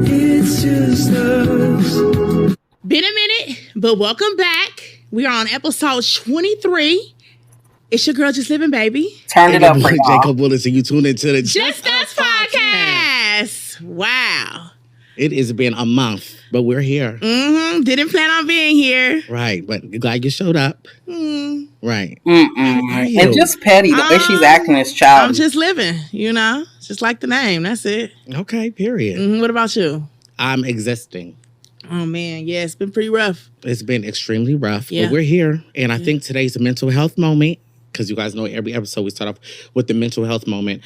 It's just us. Been a minute, but welcome back. We are on episode 23. It's your girl, Just Living Baby. Turn it up for y'all. Jacob Willis, and you tune into the Just Us podcast. Wow. It has been a month, but we're here. Didn't plan on being here. Right, but glad you showed up. Right. And just petty, the way she's acting is childish. I'm just living, just like the name. That's it. Okay, period. What about you? I'm existing. Oh, man. Yeah, it's been pretty rough. It's been extremely rough, Yeah. but we're here. And I think today's a mental health moment, because you guys know every episode we start off with the mental health moment,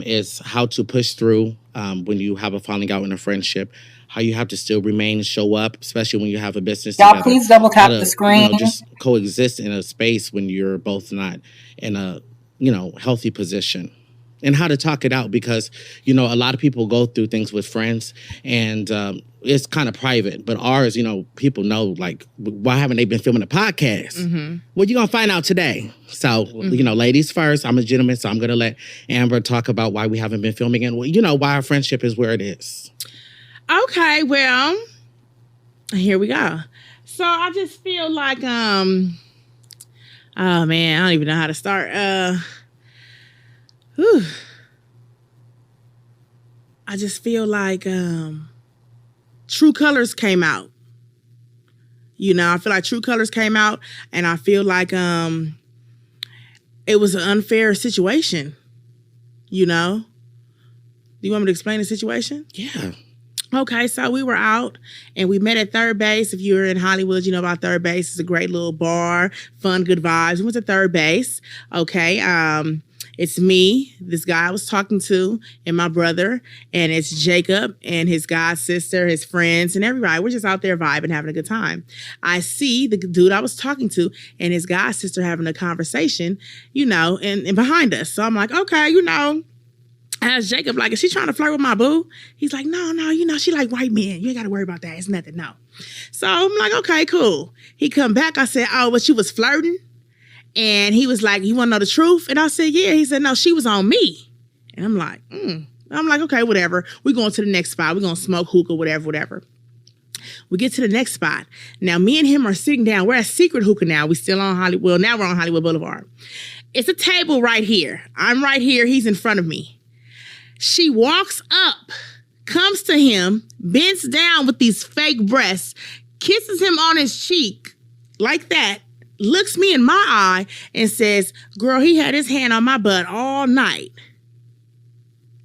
is how to push through when you have a falling out in a friendship, how you have to still remain and show up, especially when you have a business Y'all, together. please double tap How to, the screen. just coexist in a space when you're both not in a, healthy position. And how to talk it out, because, a lot of people go through things with friends and it's kind of private. But ours, people know, like, why haven't they been filming a podcast? Well, you're going to find out today. So, ladies first. I'm a gentleman, so I'm going to let Amber talk about why we haven't been filming and, why our friendship is where it is. Okay, well, here we go. So I just feel like, oh, man, I don't even know how to start. I just feel like True Colors came out. I feel like True Colors came out, and I feel like it was an unfair situation. Do you want me to explain the situation? Yeah. Okay, so we were out and we met at Third Base. If you're in Hollywood, you know about Third Base. It's a great little bar, fun, good vibes. We went to Third Base. Okay, it's me, this guy I was talking to, and my brother, and it's Jacob and his god sister, his friends, and everybody. We're just out there vibing, having a good time. I see the dude I was talking to and his god sister having a conversation, and behind us. So I'm like, okay, I asked Jacob, like, is she trying to flirt with my boo? He's like, no, she like white men. You ain't got to worry about that. It's nothing, no. So I'm like, okay, cool. He come back. I said, oh, but she was flirting? And he was like, you want to know the truth? And I said, yeah. He said, no, she was on me. And I'm like, okay, whatever. We're going to the next spot. We're going to smoke hookah, whatever. We get to the next spot. Now, me and him are sitting down. We're at Secret Hookah now. We still on Hollywood. Well, now we're on Hollywood Boulevard. It's a table right here. I'm right here. He's in front of me. She walks up, comes to him, bends down with these fake breasts, kisses him on his cheek like that, looks me in my eye and says, girl, he had his hand on my butt all night.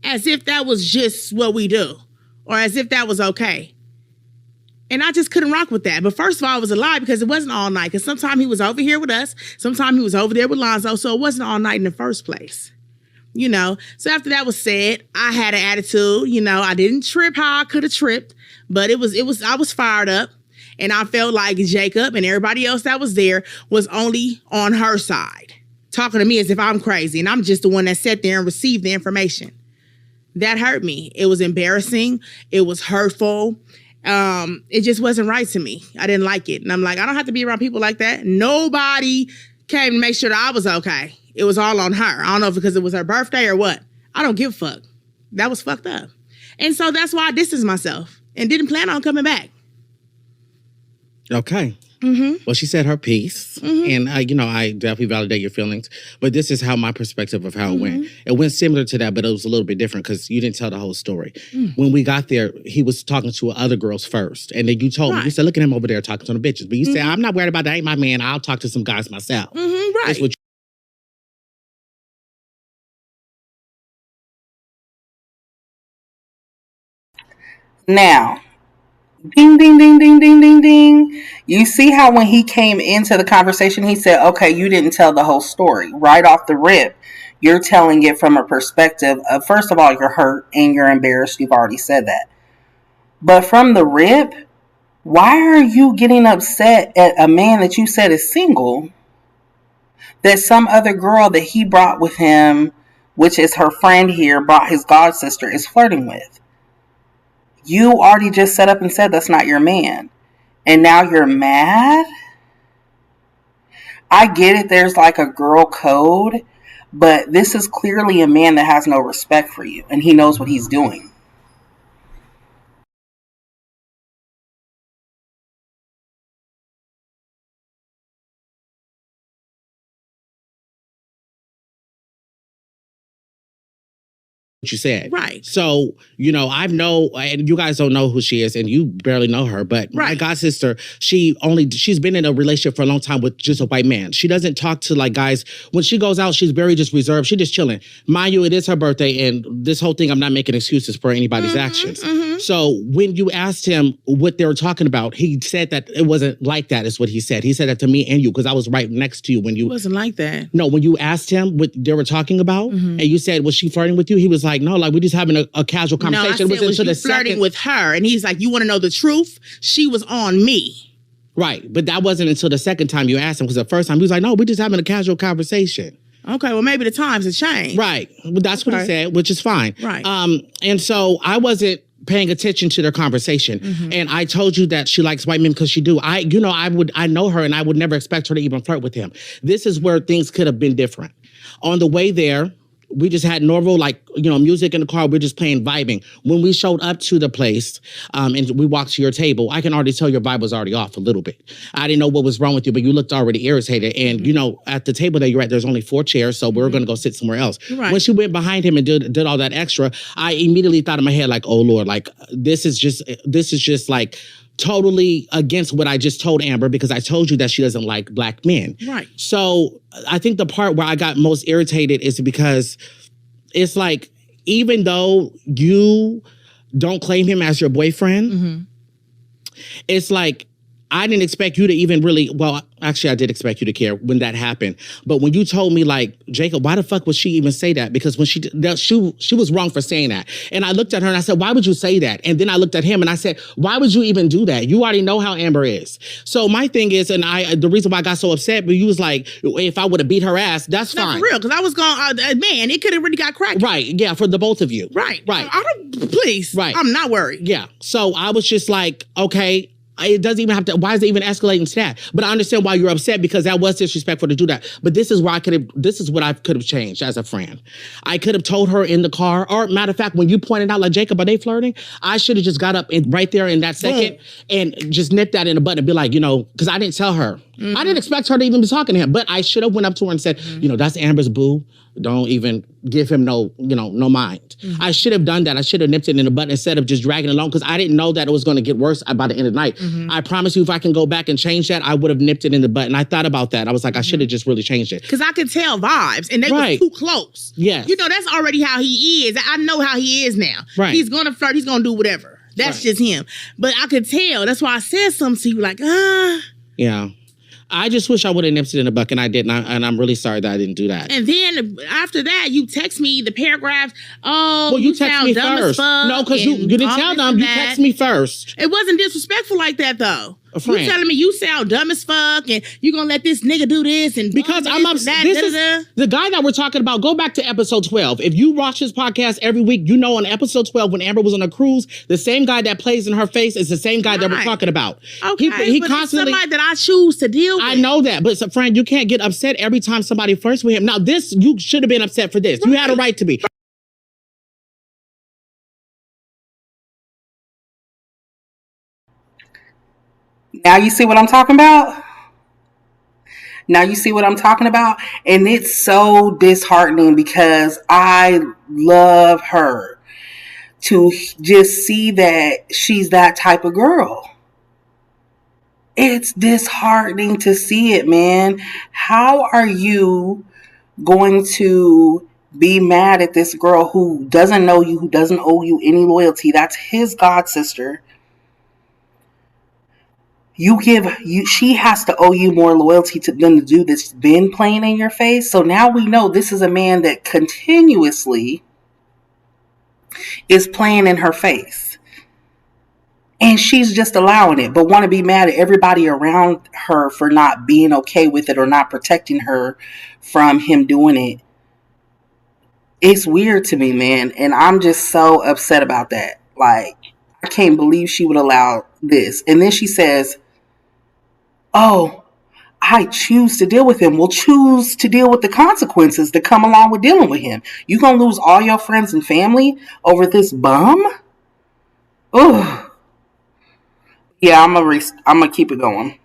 As if that was just what we do, or as if that was okay. And I just couldn't rock with that. But first of all, it was a lie, because it wasn't all night. Because sometimes he was over here with us, sometimes he was over there with Lonzo, so it wasn't all night in the first place. So after that was said, I had an attitude. I didn't trip how I could have tripped, but I was fired up, and I felt like Jacob and everybody else that was there was only on her side, talking to me as if I'm crazy, and I'm just the one that sat there and received the information. That hurt me. It was embarrassing. It was hurtful. It just wasn't right to me. I didn't like it. And I'm like, I don't have to be around people like that. Nobody came to make sure that I was okay. It was all on her. I don't know if because it was her birthday or what. I don't give a fuck. That was fucked up. And so that's why I distanced myself and didn't plan on coming back. Okay. Well, she said her piece. And, I definitely validate your feelings. But this is how my perspective of how it went. It went similar to that, but it was a little bit different because you didn't tell the whole story. When we got there, he was talking to other girls first. And then you told me, you said, look at him over there talking to the bitches. But you said, I'm not worried about that. Ain't my man. I'll talk to some guys myself. Right. That's what Now, ding, ding, ding, ding, ding, ding, ding. You see how when he came into the conversation, he said, okay, you didn't tell the whole story. Right off the rip, you're telling it from a perspective of, first of all, you're hurt and you're embarrassed. You've already said that. But from the rip, why are you getting upset at a man that you said is single, that some other girl that he brought with him, which is her friend here, brought his god sister, is flirting with? You already just set up and said that's not your man. And now you're mad? I get it, there's like a girl code, but this is clearly a man that has no respect for you, and he knows what he's doing. you said. Right. So, I know, and you guys don't know who she is, and you barely know her, but my god sister, she's been in a relationship for a long time with just a white man. She doesn't talk to like guys. When she goes out, she's very just reserved. She's just chilling. Mind you, it is her birthday, and this whole thing, I'm not making excuses for anybody's actions. So when you asked him what they were talking about, he said that it wasn't like that, is what he said. He said that to me and you, because I was right next to you when you... It wasn't like that. No, when you asked him what they were talking about, and you said, was she flirting with you? He was like, no, like we're just having a casual conversation. No, I said, was you flirting with her? And he's like, you want to know the truth? She was on me. Right, but that wasn't until the second time you asked him, because the first time he was like, no, we're just having a casual conversation. Okay, well, maybe the times have changed. Right, but that's what he said, which is fine. Right. And so I wasn't paying attention to their conversation. And I told you that she likes white men because she do. I know her, and I would never expect her to even flirt with him. This is where things could have been different. On the way there, we just had normal, music in the car. We're just playing, vibing. When we showed up to the place and we walked to your table, I can already tell your vibe was already off a little bit. I didn't know what was wrong with you, but you looked already irritated. And, at the table that you're at, there's only 4 chairs, so we're going to go sit somewhere else. Right. When she went behind him and did all that extra, I immediately thought in my head, like, oh, Lord, like, this is just like totally against what I just told Amber, because I told you that she doesn't like black men. Right. So I think the part where I got most irritated is because it's like, even though you don't claim him as your boyfriend, it's like, I didn't expect you to even really, well, actually, I did expect you to care when that happened. But when you told me, like, Jacob, why the fuck would she even say that? Because when she was wrong for saying that. And I looked at her and I said, why would you say that? And then I looked at him and I said, why would you even do that? You already know how Amber is. So my thing is, and the reason why I got so upset, but you was like, if I would have beat her ass, that's fine. For real, because I was going, man, it could have really got cracked. Right, yeah, for the both of you. Right. Right. Please. Right. I'm not worried. Yeah. So I was just like, okay, it doesn't even have to, why is it even escalating to that? But I understand why you're upset, because that was disrespectful to do that. But this is what I could have changed as a friend. I could have told her in the car, or matter of fact, when you pointed out, like, Jacob, are they flirting? I should have just got up right there in that second and just nipped that in the bud and be like, because I didn't tell her. I didn't expect her to even be talking to him, but I should have went up to her and said, that's Amber's boo. Don't even give him no mind. I should have done that. I should have nipped it in the butt instead of just dragging it along, because I didn't know that it was going to get worse by the end of the night. I promise you, if I can go back and change that, I would have nipped it in the butt. And I thought about that. I was like, I should have just really changed it. Because I could tell vibes, and they were too close. Yes. That's already how he is. I know how he is now. Right. He's going to flirt. He's going to do whatever. That's just him. But I could tell. That's why I said something to you like, Yeah. I just wish I would have nipped it in the bucket, and I didn't, and I'm really sorry that I didn't do that. And then after that, you text me the paragraphs. Oh, well, you text me first. No, because you didn't tell them. You text me first. It wasn't disrespectful like that, though. You telling me you sound dumb as fuck, and you gonna let this nigga do this, and because I'm upset. This is the guy that we're talking about. Go back to episode 12. If you watch this podcast every week, you know on episode 12 when Amber was on a cruise, the same guy that plays in her face is the same guy that we're talking about. Okay, he constantly, it's somebody that I choose to deal with. I know that, but friend, you can't get upset every time somebody flirts with him. Now, this you should have been upset for this. Right. You had a right to be. Now you see what I'm talking about? Now you see what I'm talking about? And it's so disheartening, because I love her to just see that she's that type of girl. It's disheartening to see it, man. How are you going to be mad at this girl who doesn't know you, who doesn't owe you any loyalty? That's his god sister. She has to owe you more loyalty than to do this been playing in your face. So now we know this is a man that continuously is playing in her face. And she's just allowing it, but want to be mad at everybody around her for not being okay with it or not protecting her from him doing it. It's weird to me, man. And I'm just so upset about that. Like, I can't believe she would allow this. And then she says, oh, I choose to deal with him. Well, choose to deal with the consequences that come along with dealing with him. You gonna lose all your friends and family over this bum? Ugh. Yeah, I'm gonna keep it going.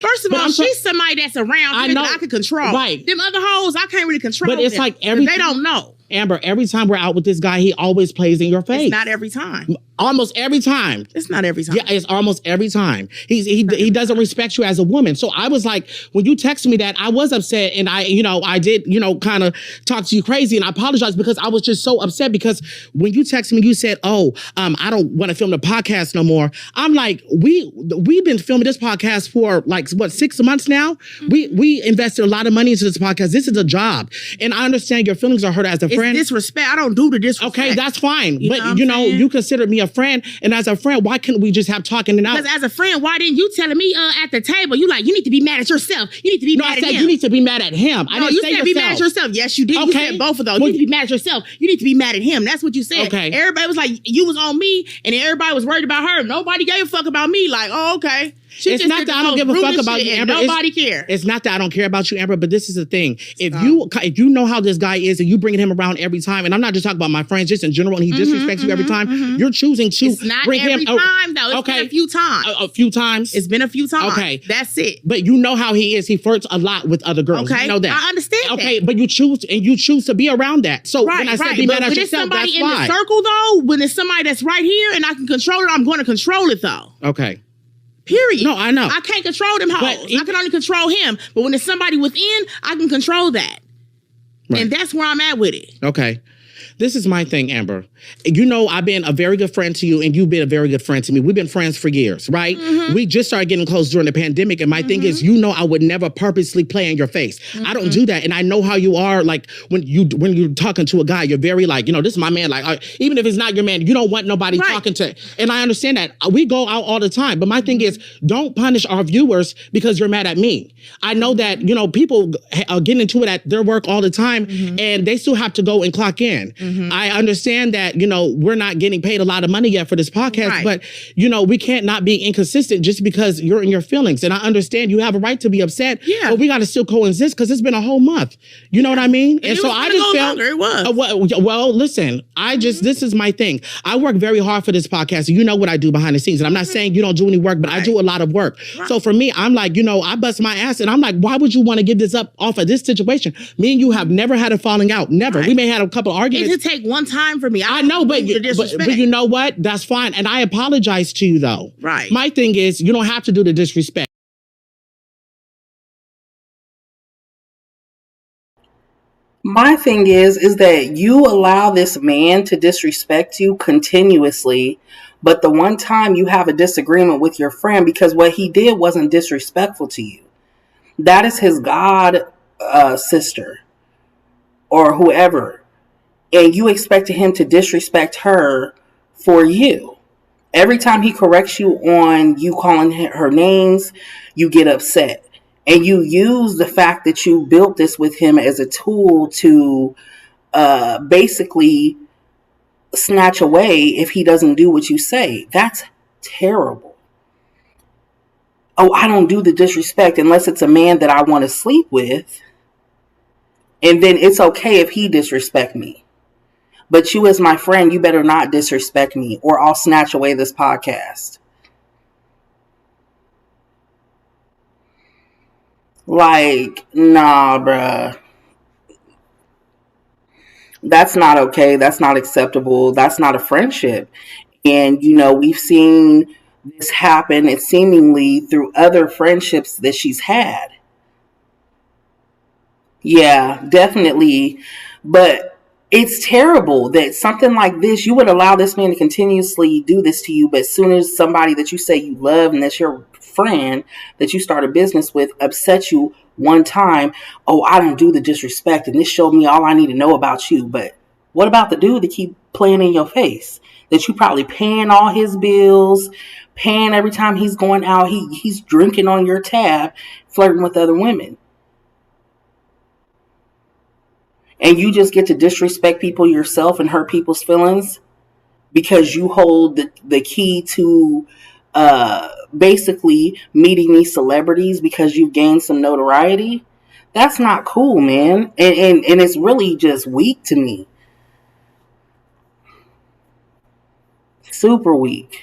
First of all, she's somebody that's around. I know. I can control. Right. Them other hoes, I can't really control. But it's them, like 'cause every they don't know. Amber, every time we're out with this guy, he always plays in your face. It's not every time. Almost every time. It's not every time. Yeah, it's almost every time. He doesn't respect you as a woman. So I was like, when you texted me that, I was upset, and I did, kind of talk to you crazy, and I apologize because I was just so upset because when you texted me, you said, I don't want to film the podcast no more. I'm like, we've been filming this podcast for like 6 months now. Mm-hmm. We invested a lot of money into this podcast. This is a job, and I understand your feelings are hurt as a friend. Disrespect. I don't do the disrespect. Okay, that's fine. You But know what I'm saying? you considered me a friend, and as a friend, why couldn't we just have talking and out? Because as a friend, why didn't you telling me at the table? You need to be mad at yourself. You need to be No, mad I at said him. you need to be mad at him. I No, didn't you say said be mad at yourself. Yes, you did. You Okay. said both of those. Well, You need to be mad at yourself. You need to be mad at him. That's what you said. Okay. Everybody was like, you was on me, and then everybody was worried about her. Nobody gave a fuck about me. Like, oh, okay. She It's just not did that the I don't most give a fuck ruthless about shit you, and Amber. Nobody cares. It's not that I don't care about you, Amber, but this is the thing. If you know how this guy is and you bringing him around every time, and I'm not just talking about my friends, just in general, and he disrespects you every time, you're choosing to It's not bring every him. time, though. It's been a few times. A few times. It's been a few times. Okay. That's it. But you know how he is. He flirts a lot with other girls. Okay. You know that. I understand that. Okay, but you choose to be around that. So when I said be mad But at when it's yourself, somebody that's in why. the circle, though, when it's somebody that's right here and I can control it, I'm going to control it, though. Okay. Period. No, I know. I can't control them hoes. But I can only control him. But when it's somebody within, I can control that. Right. And that's where I'm at with it. Okay. This is my thing, Amber. I've been a very good friend to you, and you've been a very good friend to me. We've been friends for years, right? Mm-hmm. We just started getting close during the pandemic, and my thing is, I would never purposely play in your face. I don't do that, and I know how you are. Like when you're talking to a guy, you're very like, this is my man. Like even if it's not your man, you don't want nobody talking to. And I understand that. We go out all the time, but my thing is, don't punish our viewers because you're mad at me. I know that people are getting into it at their work all the time, and they still have to go and clock in. I understand that, we're not getting paid a lot of money yet for this podcast, but, we can't not be inconsistent just because you're in your feelings. And I understand you have a right to be upset, but we got to still coexist because it's been a whole month. You know what I mean? And so I just felt, longer. It was. well, listen, this is my thing. I work very hard for this podcast. You know what I do behind the scenes. And I'm not saying you don't do any work, but I do a lot of work. So for me, I'm like, I bust my ass and I'm like, why would you want to give this up off of this situation? Me and you have never had a falling out. Never. We may have had a couple arguments. It could take one time for me. I know, but you know what? That's fine. And I apologize to you, though. Right. My thing is, you don't have to do the disrespect. My thing is that you allow this man to disrespect you continuously, but the one time you have a disagreement with your friend because what he did wasn't disrespectful to you. That is his god sister or whoever. And you expected him to disrespect her for you. Every time he corrects you on you calling her names, you get upset. And you use the fact that you built this with him as a tool to basically snatch away if he doesn't do what you say. That's terrible. Oh, I don't do the disrespect unless it's a man that I want to sleep with. And then it's okay if he disrespect me. But you as my friend, you better not disrespect me or I'll snatch away this podcast. Like, nah, bruh. That's not okay. That's not acceptable. That's not a friendship. And, we've seen this happen, it's seemingly through other friendships that she's had. Yeah, definitely. But it's terrible that something like this, you would allow this man to continuously do this to you. But as soon as somebody that you say you love and that's your friend that you start a business with upsets you one time, oh, I don't do the disrespect and this showed me all I need to know about you. But what about the dude that keep playing in your face? That you probably paying all his bills, paying every time he's going out, he's drinking on your tab, flirting with other women. And you just get to disrespect people yourself and hurt people's feelings because you hold the key to basically meeting these celebrities because you've gained some notoriety. That's not cool, man. And it's really just weak to me. Super weak.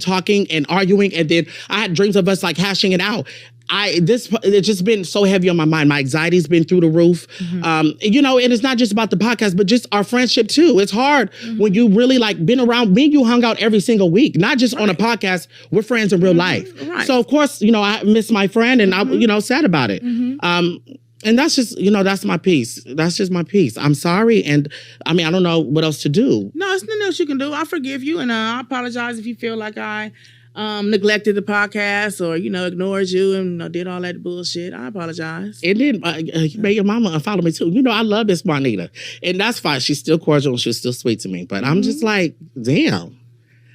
talking and arguing, and then I had dreams of us like hashing it out. it's just been so heavy on my mind. My anxiety's been through the roof. You know, and it's not just about the podcast, but just our friendship too. It's hard when you really like been around me. You hung out every single week, not just on a podcast. We're friends in real life. Right. So of course, you know, I miss my friend, and I, you know, sad about it. And that's just, you know, that's my piece. That's just my piece. I'm sorry, and I mean, I don't know what else to do. No, it's nothing else you can do. I forgive you, and I apologize if you feel like I neglected the podcast or, you know, ignored you and, you know, did all that bullshit. I apologize. And then you made your mama unfollow me too. You know, I love Miss Juanita, and that's fine. She's still cordial and she's still sweet to me. But I'm just like, damn.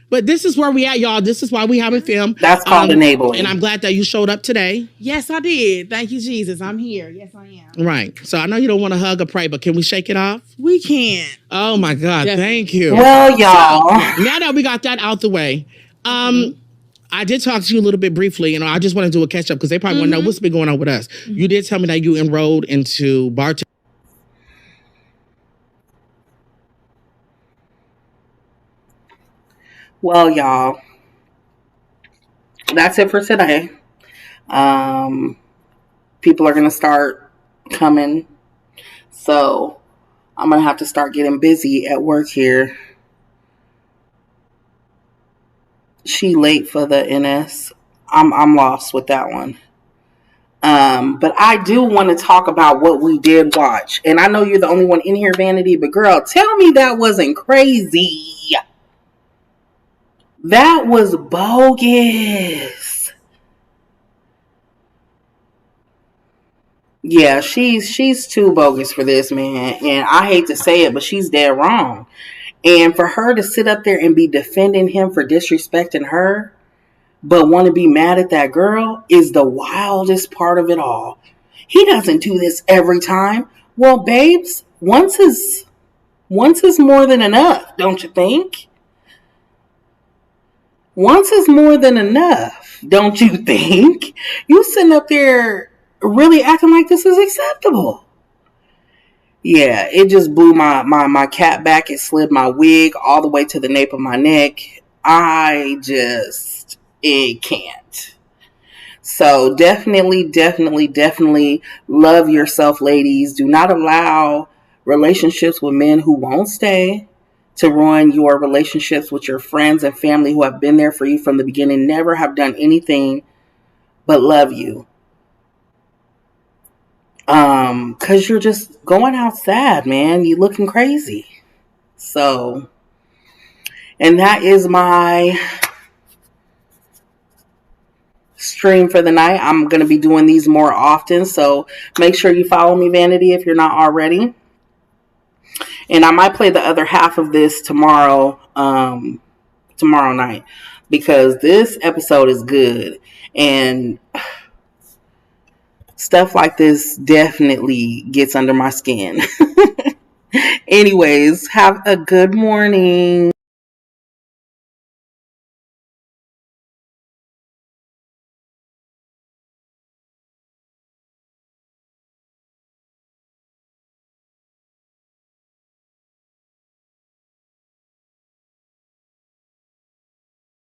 But this is where we at, y'all. This is why we haven't filmed. That's called enabling. And I'm glad that you showed up today. Yes, I did. Thank you, Jesus. I'm here. Yes, I am. Right. So I know you don't want to hug or pray, but can we shake it off? We can. Oh my God. Definitely. Thank you. Well, y'all. Now that we got that out the way, I did talk to you a little bit briefly. You know, I just want to do a catch up because they probably want to know what's been going on with us. You did tell me that you enrolled into bartending. Well, y'all, that's it for today. People are going to start coming. So I'm going to have to start getting busy at work here. She late for the NS. I'm lost with that one. But I do want to talk about what we did watch. And I know you're the only one in here, Vanity, but girl, tell me that wasn't crazy. That was bogus. Yeah, she's too bogus for this, man. And I hate to say it, but she's dead wrong. And for her to sit up there and be defending him for disrespecting her, but want to be mad at that girl is the wildest part of it all. He doesn't do this every time. Well, babes, once is more than enough, don't you think? Once is more than enough, don't you think? You sitting up there really acting like this is acceptable. Yeah, it just blew my cap back. It slid my wig all the way to the nape of my neck. It can't. So definitely love yourself, ladies. Do not allow relationships with men who won't stay to ruin your relationships with your friends and family who have been there for you from the beginning, never have done anything but love you. Cause you're just going out sad, man. You looking crazy. So, and that is my stream for the night. I'm going to be doing these more often. So make sure you follow me, Vanity, if you're not already. And I might play the other half of this tomorrow night, because this episode is good. And stuff like this definitely gets under my skin. Anyways, have a good morning.